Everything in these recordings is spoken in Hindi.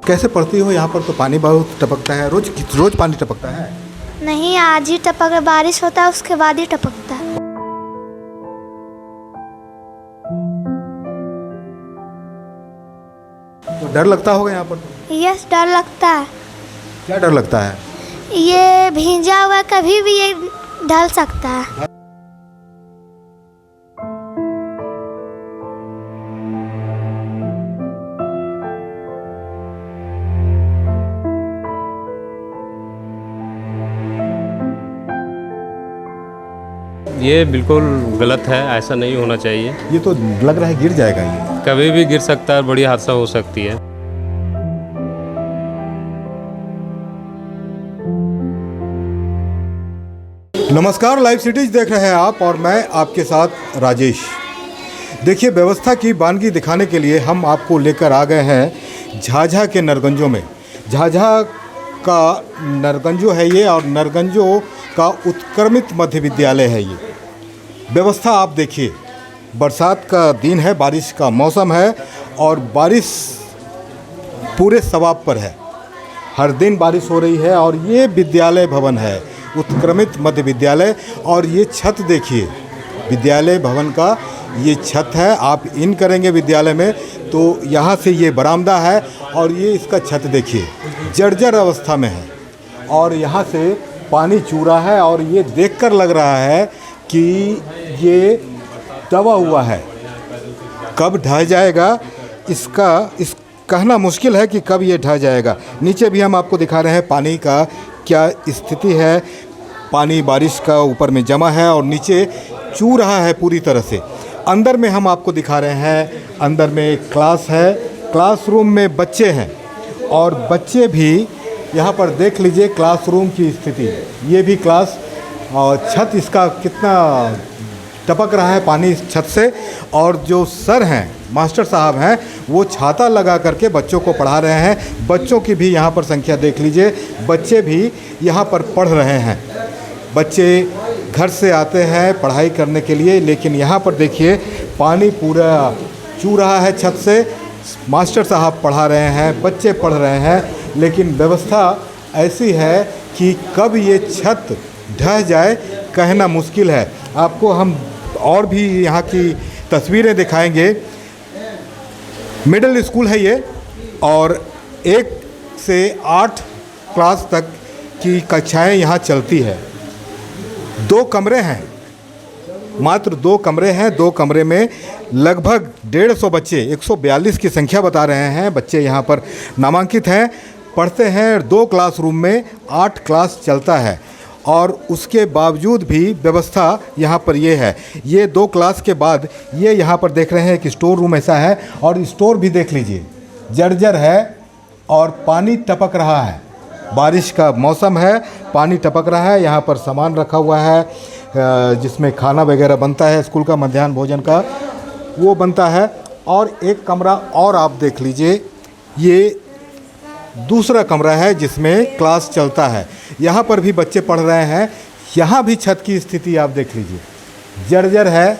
कैसे पढ़ती हो? यहाँ पर तो पानी बहुत टपकता है, रोज रोज पानी टपकता है। नहीं, आज ही टपक, बारिश होता है उसके बाद ही टपकता है। तो डर लगता होगा यहाँ पर? यस, डर लगता है। क्या डर लगता है? ये भींजा हुआ कभी भी ये ढल सकता है। ये बिल्कुल गलत है, ऐसा नहीं होना चाहिए। ये तो लग रहा है गिर जाएगा ये। कभी भी गिर सकता है, बड़ी हादसा हो सकती है। नमस्कार, लाइव सिटीज देख रहे हैं आप और मैं आपके साथ राजेश। देखिए, व्यवस्था की वानगी दिखाने के लिए हम आपको लेकर आ गए हैं झाझा के नरगंजों में। झाझा का नरगंजो है ये, और नरगंजो का उत्क्रमित मध्य विद्यालय है ये। व्यवस्था आप देखिए, बरसात का दिन है, बारिश का मौसम है और बारिश पूरे सवाब पर है। हर दिन बारिश हो रही है और ये विद्यालय भवन है, उत्क्रमित मध्य विद्यालय। और ये छत देखिए, विद्यालय भवन का ये छत है। आप इन करेंगे विद्यालय में तो यहाँ से ये बरामदा है और ये इसका छत देखिए जर्जर अवस्था में है और यहाँ से पानी चू रहा है और ये देखकर लग रहा है कि ये दबा हुआ है। कब ढह जाएगा इस कहना मुश्किल है कि कब ये ढह जाएगा। नीचे भी हम आपको दिखा रहे हैं पानी का क्या स्थिति है। पानी बारिश का ऊपर में जमा है और नीचे चू रहा है पूरी तरह से। अंदर में हम आपको दिखा रहे हैं, अंदर में एक क्लास है, क्लासरूम में बच्चे हैं और बच्चे भी यहाँ पर देख लीजिए क्लासरूम की स्थिति। ये भी क्लास और छत इसका कितना टपक रहा है पानी इस छत से। और जो सर हैं, मास्टर साहब हैं, वो छाता लगा करके बच्चों को पढ़ा रहे हैं। बच्चों की भी यहाँ पर संख्या देख लीजिए, बच्चे भी यहाँ पर पढ़ रहे हैं। बच्चे घर से आते हैं पढ़ाई करने के लिए, लेकिन यहाँ पर देखिए पानी पूरा चू रहा है छत से। मास्टर साहब पढ़ा रहे हैं, बच्चे पढ़ रहे हैं, लेकिन व्यवस्था ऐसी है कि कब ये छत ढह जाए कहना मुश्किल है। आपको हम और भी यहाँ की तस्वीरें दिखाएंगे। मिडिल स्कूल है ये और 1 से 8 क्लास तक की कक्षाएं यहाँ चलती है। 2 कमरे हैं, मात्र 2 कमरे हैं। 2 कमरे में लगभग 150 बच्चे, 142 की संख्या बता रहे हैं बच्चे यहाँ पर नामांकित हैं, पढ़ते हैं। 2 क्लासरूम में 8 क्लास चलता है और उसके बावजूद भी व्यवस्था यहाँ पर ये है। ये 2 क्लास के बाद ये यहाँ पर देख रहे हैं एक स्टोर रूम ऐसा है और स्टोर भी देख लीजिए जर्जर है और पानी टपक रहा है। बारिश का मौसम है, पानी टपक रहा है। यहाँ पर सामान रखा हुआ है जिसमें खाना वगैरह बनता है, स्कूल का मध्याह्न भोजन का वो बनता है। और एक कमरा और आप देख लीजिए, ये दूसरा कमरा है जिसमें क्लास चलता है। यहाँ पर भी बच्चे पढ़ रहे हैं। यहाँ भी छत की स्थिति आप देख लीजिए, जर्जर है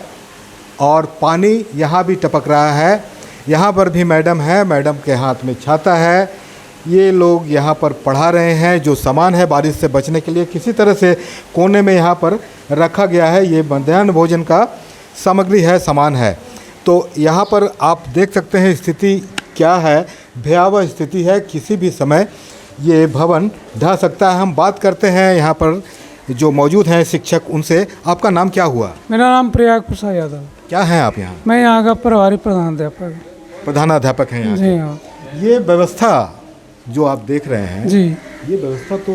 और पानी यहाँ भी टपक रहा है। यहाँ पर भी मैडम है, मैडम के हाथ में छाता है। ये लोग यहाँ पर पढ़ा रहे हैं। जो सामान है बारिश से बचने के लिए किसी तरह से कोने में यहाँ पर रखा गया है। ये मध्याह्न भोजन का सामग्री है, सामान है। तो यहाँ पर आप देख सकते हैं स्थिति क्या है, भयावह स्थिति है। किसी भी समय ये भवन ढह सकता है। हम बात करते हैं यहाँ पर जो मौजूद हैं शिक्षक, उनसे। आपका नाम क्या हुआ? मेरा नाम प्रयाग प्रसाद यादव। क्या हैं आप यहाँ? मैं यहाँ का प्रभारी प्रधानाध्यापक। प्रधानाध्यापक हैं यहाँ जी हाँ। ये व्यवस्था जो आप देख रहे हैं जी, ये व्यवस्था तो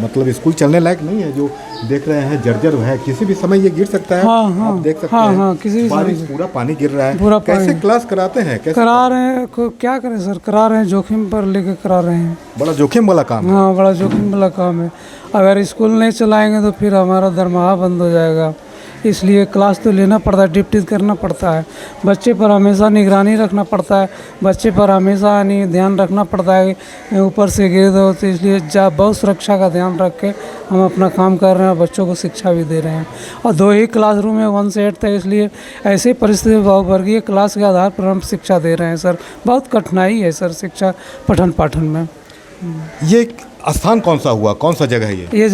मतलब स्कूल चलने लायक नहीं है। जो देख रहे हैं जर्जर है, किसी भी समय ये गिर सकता है। हाँ, हाँ, आप देख सकते हाँ, हैं हाँ, किसी भी बारिश समय पूरा पानी गिर रहा है। पूरा कैसे पानी। क्लास कराते हैं? कैसे करा रहे हैं, क्या करें सर, करा रहे हैं, जोखिम पर लेके करा रहे हैं। बड़ा जोखिम वाला काम है। हाँ, बड़ा जोखिम वाला काम है। अगर स्कूल नहीं चलाएंगे तो फिर हमारा दरमाहा बंद हो जाएगा। इसलिए क्लास तो लेना पड़ता है, ड्यूटी करना पड़ता है। बच्चे पर हमेशा निगरानी रखना पड़ता है, बच्चे पर हमेशा ध्यान रखना पड़ता है कि ऊपर से गिरे तो इसलिए बहुत सुरक्षा का ध्यान रख के हम अपना काम कर रहे हैं, बच्चों को शिक्षा भी दे रहे हैं। और 2 ही क्लासरूम है 1 से 8 तक, इसलिए ऐसी परिस्थिति बहुवर्गीय क्लास के आधार पर हम शिक्षा दे रहे हैं सर। बहुत कठिनाई है सर शिक्षा पठन पाठन में। ये स्थान कौन सा हुआ, कौन सा जगह है ये? ये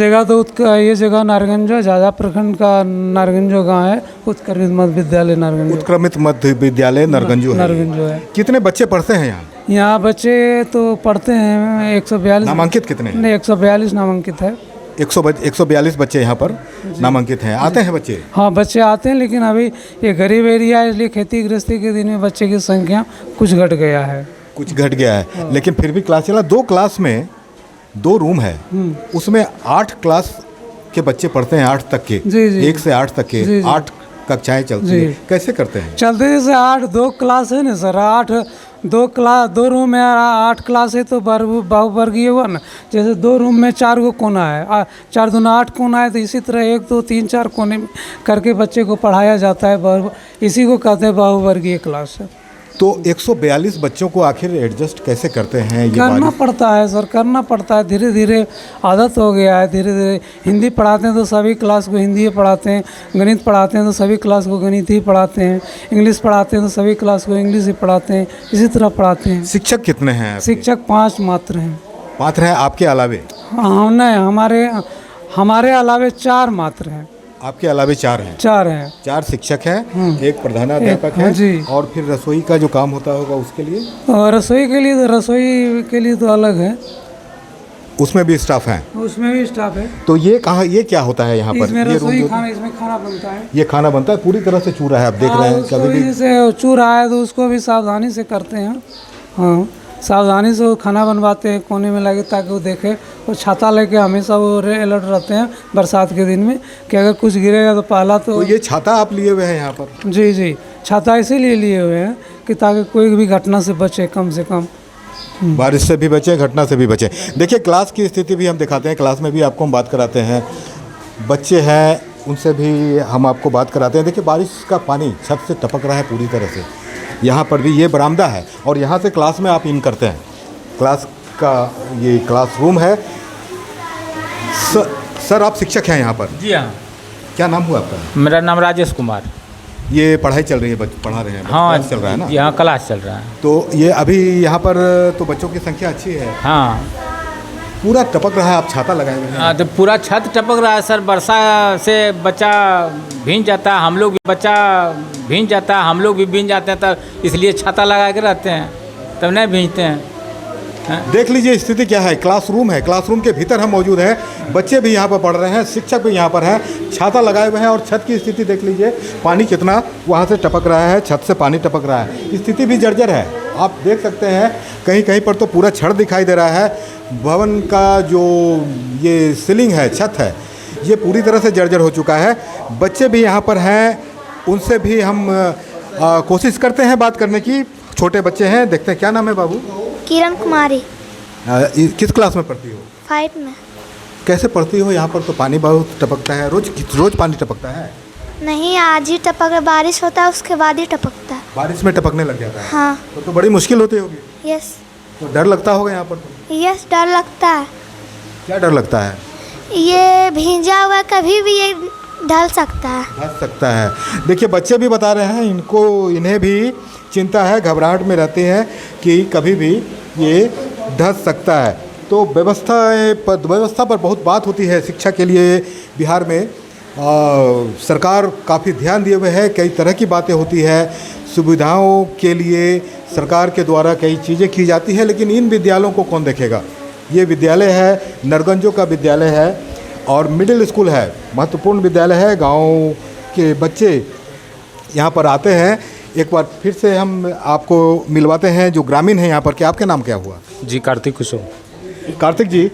जगह नारगंज झाझा प्रखंड का नारगंजो गांव है। उत्क्रमित मध्य विद्यालय नारगंजो। उत्क्रमित मध्य विद्यालय नारगंजो है। नारगंजो है। कितने बच्चे पढ़ते हैं यहाँ? यहाँ बच्चे तो पढ़ते हैं 142। नामांकित कितने हैं? 142 नामांकित है। 142 बच्चे यहाँ पर नामांकित हैं। आते हैं बच्चे? हाँ, बच्चे आते हैं, लेकिन अभी ये गरीब एरिया है, इसलिए खेती गृहस्थी के दिन में बच्चे की संख्या कुछ घट गया है। कुछ घट गया है, लेकिन फिर भी क्लास चला। 2 क्लास में 2 रूम है, उसमें 8 क्लास के बच्चे पढ़ते हैं, 8 तक के। जी जी। 1 से 8 तक के 8 कक्षाएं चलती है। कैसे करते हैं? चलते जैसे 2 क्लास है ना सर, 2 रूम है, 8 क्लास है तो बहुवर्गीय हुआ ना। जैसे 2 रूम में 4 गो कोना है, 4 दूना 8 कोना है, तो इसी तरह 1 2 3 4 कोने में करके बच्चे को पढ़ाया जाता है। इसी को कहते हैं बहुवर्गीय क्लास। तो 142 बच्चों को आखिर एडजस्ट कैसे करते हैं? ये करना पड़ता है सर, करना पड़ता है। धीरे धीरे आदत हो गया है। धीरे धीरे हिंदी पढ़ाते हैं तो सभी क्लास को हिंदी ही पढ़ाते हैं, गणित पढ़ाते हैं तो सभी क्लास को गणित ही पढ़ाते हैं, इंग्लिश पढ़ाते हैं तो सभी क्लास को इंग्लिश ही पढ़ाते हैं, इसी तरह पढ़ाते हैं। शिक्षक कितने हैं आपके? शिक्षक 5 मात्र हैं। मात्र हैं आपके अलावे? हाँ नहीं, हमारे अलावे 4 मात्र हैं। आपके अलावे 4 हैं? 4 हैं। 4 शिक्षक हैं, 1 प्रधानाध्यापक है जी। और फिर रसोई का जो काम होता होगा उसके लिए? और रसोई के लिए तो अलग है, उसमें भी स्टाफ है? उसमें भी स्टाफ है। तो ये क्या होता है यहाँ पर? इसमें ये रसोई खाना, इसमें खाना बनता है। ये खाना बनता है पूरी तरह से चूरा है, आप देख रहे हैं। कभी भी जैसे चूरा है तो उसको भी सावधानी से करते हैं। हाँ, सावधानी से वो खाना बनवाते हैं कोने में लगे ताकि वो देखे। और छाता लेके हमेशा वो अलर्ट रहते हैं बरसात के दिन में कि अगर कुछ गिरेगा तो पहला तो ये छाता आप लिए हुए हैं यहाँ पर? जी जी, छाता इसीलिए लिए हुए हैं कि ताकि कोई भी घटना से बचे, कम से कम बारिश से भी बचे, घटना से भी बचे। देखिए क्लास की स्थिति भी हम दिखाते हैं, क्लास में भी आपको हम बात कराते हैं। बच्चे हैं उनसे भी हम आपको बात कराते हैं। देखिए बारिश का पानी छत से टपक रहा है पूरी तरह से। यहाँ पर भी ये बरामदा है और यहाँ से क्लास में आप इन करते हैं। क्लास का ये क्लासरूम है। सर आप शिक्षक हैं यहाँ पर? जी हाँ। क्या नाम हुआ आपका? मेरा नाम राजेश कुमार। ये पढ़ाई चल रही है, पढ़ा रहे हैं? हाँ, क्लास चल रहा है ना? यहाँ क्लास चल रहा है। तो ये अभी यहाँ पर तो बच्चों की संख्या अच्छी है। हाँ, पूरा टपक रहा है, आप छाता लगाए हुए हैं? तो पूरा छत टपक रहा है सर। वर्षा से बच्चा भींग जाता है, हम लोग भी भींग जाते हैं, तब इसलिए छाता लगा के रहते हैं, तब नहीं भींजते हैं। देख लीजिए स्थिति क्या है। क्लासरूम है, क्लासरूम के भीतर हम मौजूद हैं। बच्चे भी यहाँ पर पढ़ रहे हैं, शिक्षक भी यहाँ पर हैं, छाता लगाए हुए हैं। और छत की स्थिति देख लीजिए, पानी कितना वहाँ से टपक रहा है, छत से पानी टपक रहा है। स्थिति भी जर्जर है, आप देख सकते हैं। कहीं कहीं पर तो पूरा छड़ दिखाई दे रहा है। भवन का जो ये सीलिंग है, छत है, ये पूरी तरह से जर्जर हो चुका है। बच्चे भी यहाँ पर हैं, उनसे भी हम कोशिश करते हैं बात करने की। छोटे बच्चे हैं, देखते हैं क्या नाम है बाबू? किरण कुमारी। किस क्लास में पढ़ती हो? 5 में। कैसे पढ़ती हो? यहाँ पर तो पानी बहुत टपकता है, रोज पानी टपकता है? नहीं, आज ही टपक, बारिश होता है उसके बाद ही टपकता है। बारिश में टपकने लग जाता है? हाँ। तो बड़ी मुश्किल होती होगी। यस। तो डर लगता होगा यहाँ पर तो? यस, डर लगता है। क्या डर लगता है? ये भींजा हुआ कभी भी ये ढल सकता है। धस सकता है। देखिए बच्चे भी बता रहे हैं, इन्हें भी चिंता है, घबराहट में रहते हैं कि कभी भी ये धस सकता है। तो व्यवस्था पर बहुत बात होती है शिक्षा के लिए बिहार में। सरकार काफ़ी ध्यान दिए हुए है, कई तरह की बातें होती है। सुविधाओं के लिए सरकार के द्वारा कई चीज़ें की जाती है, लेकिन इन विद्यालयों को कौन देखेगा? ये विद्यालय है, नरगंजों का विद्यालय है और मिडिल स्कूल है, महत्वपूर्ण विद्यालय है। गांव के बच्चे यहाँ पर आते हैं। एक बार फिर से हम आपको मिलवाते हैं जो ग्रामीण हैं यहाँ पर। क्या आपका नाम क्या हुआ? जी, कार्तिक कुसुम। कार्तिक जी,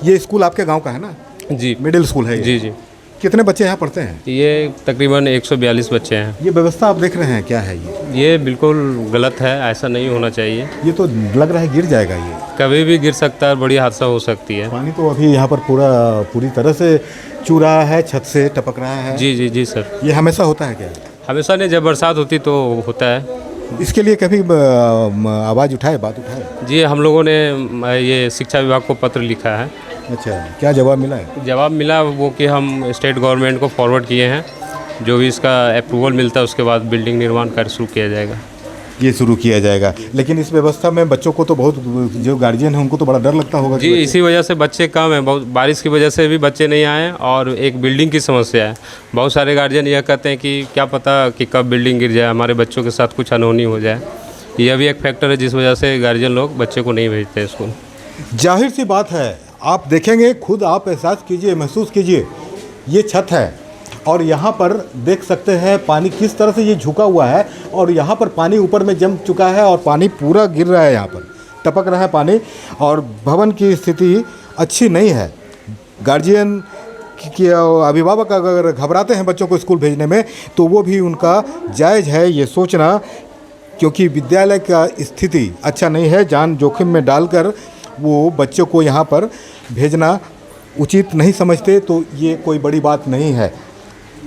ये स्कूल आपके गांव का है ना? जी, मिडिल स्कूल है ये? जी जी। कितने बच्चे यहाँ पढ़ते हैं? ये तकरीबन 142 बच्चे हैं। ये व्यवस्था आप देख रहे हैं, क्या है ये? ये बिल्कुल गलत है, ऐसा नहीं होना चाहिए। ये तो लग रहा है गिर जाएगा ये। कभी भी गिर सकता है और बड़ी हादसा हो सकती है। पानी तो अभी यहाँ पर पूरी तरह से चू रहा है, छत से टपक रहा है। जी जी जी सर। ये हमेशा होता है क्या? हमेशा नहीं, जब बरसात होती तो होता है। इसके लिए कभी आवाज़ उठाए, बात उठाए? जी हम लोगों ने ये शिक्षा विभाग को पत्र लिखा है। अच्छा, क्या जवाब मिला है? जवाब मिला वो कि हम स्टेट गवर्नमेंट को फॉरवर्ड किए हैं, जो भी इसका अप्रूवल मिलता है उसके बाद बिल्डिंग निर्माण कार्य शुरू किया जाएगा। ये शुरू किया जाएगा। लेकिन इस व्यवस्था में बच्चों को तो बहुत, जो गार्जियन है उनको तो बड़ा डर लगता होगा। जी इसी वजह से बच्चे कम हैं, बहुत बारिश की वजह से भी बच्चे नहीं आए और एक बिल्डिंग की समस्या है। बहुत सारे गार्जियन यह कहते हैं कि क्या पता कि कब बिल्डिंग गिर जाए, हमारे बच्चों के साथ कुछ अनहोनी हो जाए। यह भी एक फैक्टर है जिस वजह से गार्जियन लोग बच्चे को नहीं भेजते स्कूल। जाहिर सी बात है, आप देखेंगे, खुद आप एहसास कीजिए, महसूस कीजिए। ये छत है और यहाँ पर देख सकते हैं पानी किस तरह से ये झुका हुआ है और यहाँ पर पानी ऊपर में जम चुका है और पानी पूरा गिर रहा है, यहाँ पर टपक रहा है पानी और भवन की स्थिति अच्छी नहीं है। गार्जियन कि अभिभावक अगर घबराते हैं बच्चों को स्कूल भेजने में तो वो भी उनका जायज़ है ये सोचना, क्योंकि विद्यालय का स्थिति अच्छा नहीं है। जान जोखिम में डालकर वो बच्चों को यहाँ पर भेजना उचित नहीं समझते, तो ये कोई बड़ी बात नहीं है।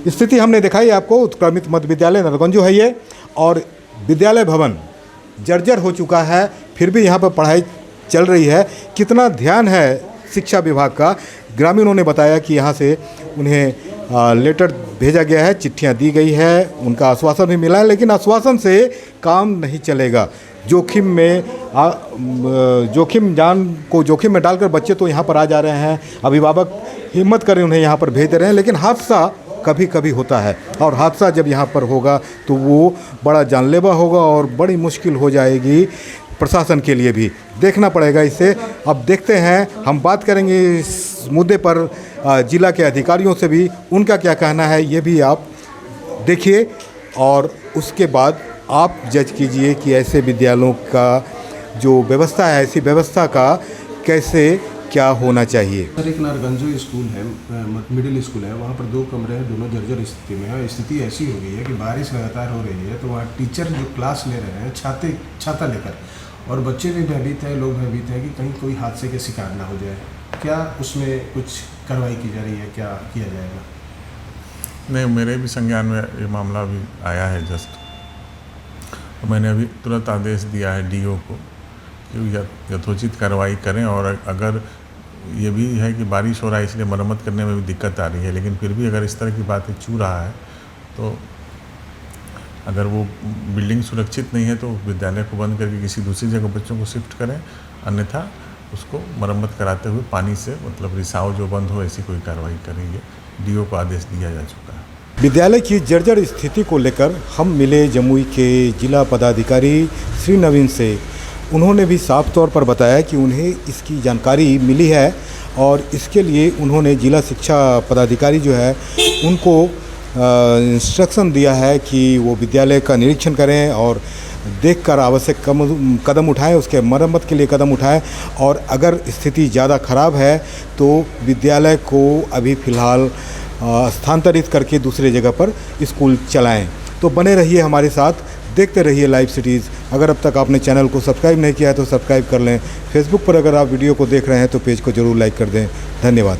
स्थिति हमने दिखाई आपको, उत्क्रमित मध्य विद्यालय नरगंजो है ये, और विद्यालय भवन जर्जर हो चुका है, फिर भी यहाँ पर पढ़ाई चल रही है। कितना ध्यान है शिक्षा विभाग का। ग्रामीणों ने बताया कि यहाँ से उन्हें लेटर भेजा गया है, चिट्ठियाँ दी गई है, उनका आश्वासन भी मिला है, लेकिन आश्वासन से काम नहीं चलेगा। जोखिम जान को जोखिम में डालकर बच्चे तो यहाँ पर आ जा रहे हैं, अभिभावक हिम्मत करें उन्हें यहाँ पर भेज दे रहे हैं, लेकिन हादसा कभी कभी होता है और हादसा जब यहाँ पर होगा तो वो बड़ा जानलेवा होगा और बड़ी मुश्किल हो जाएगी प्रशासन के लिए भी। देखना पड़ेगा इसे। अब देखते हैं, हम बात करेंगे इस मुद्दे पर जिला के अधिकारियों से भी, उनका क्या कहना है ये भी आप देखिए और उसके बाद आप जज कीजिए कि ऐसे विद्यालयों का जो व्यवस्था है, ऐसी व्यवस्था का कैसे क्या होना चाहिए। सर एक नरगंजो स्कूल है, मिडिल स्कूल है, वहाँ पर 2 कमरे हैं, दोनों जर्जर स्थिति में है। स्थिति ऐसी हो गई है कि बारिश लगातार हो रही है तो वहाँ टीचर जो क्लास ले रहे हैं छाता लेकर, और बच्चे भी भयभीत हैं, लोग भयभीत हैं कि कहीं कोई हादसे के शिकार ना हो जाए। क्या उसमें कुछ कार्रवाई की जा रही है, क्या किया जाएगा? नहीं, मेरे भी संज्ञान में ये मामला अभी आया है जस्ट। तो मैंने अभी तुरंत आदेश दिया है डीओ को कि यथोचित कार्रवाई करें, और अगर ये भी है कि बारिश हो रहा है इसलिए मरम्मत करने में भी दिक्कत आ रही है, लेकिन फिर भी अगर इस तरह की बातें चू रहा है तो अगर वो बिल्डिंग सुरक्षित नहीं है तो विद्यालय को बंद करके किसी दूसरी जगह बच्चों को शिफ्ट करें, अन्यथा उसको मरम्मत कराते हुए पानी से मतलब रिसाव जो बंद हो, ऐसी कोई कार्रवाई करेंगे। डीओ को आदेश दिया जा चुका है। विद्यालय की जर्जर स्थिति को लेकर हम मिले जमुई के जिला पदाधिकारी श्री नवीन से। उन्होंने भी साफ तौर पर बताया कि उन्हें इसकी जानकारी मिली है और इसके लिए उन्होंने जिला शिक्षा पदाधिकारी जो है उनको इंस्ट्रक्शन दिया है कि वो विद्यालय का निरीक्षण करें और देखकर आवश्यक कदम उठाएं, उसके मरम्मत के लिए कदम उठाएं, और अगर स्थिति ज़्यादा ख़राब है तो विद्यालय को अभी फ़िलहाल स्थानांतरित करके दूसरी जगह पर स्कूल चलाएं। तो बने रहिए हमारे साथ, देखते रहिए लाइव सिटीज़। अगर अब तक आपने चैनल को सब्सक्राइब नहीं किया है तो सब्सक्राइब कर लें। फेसबुक पर अगर आप वीडियो को देख रहे हैं तो पेज को ज़रूर लाइक कर दें। धन्यवाद।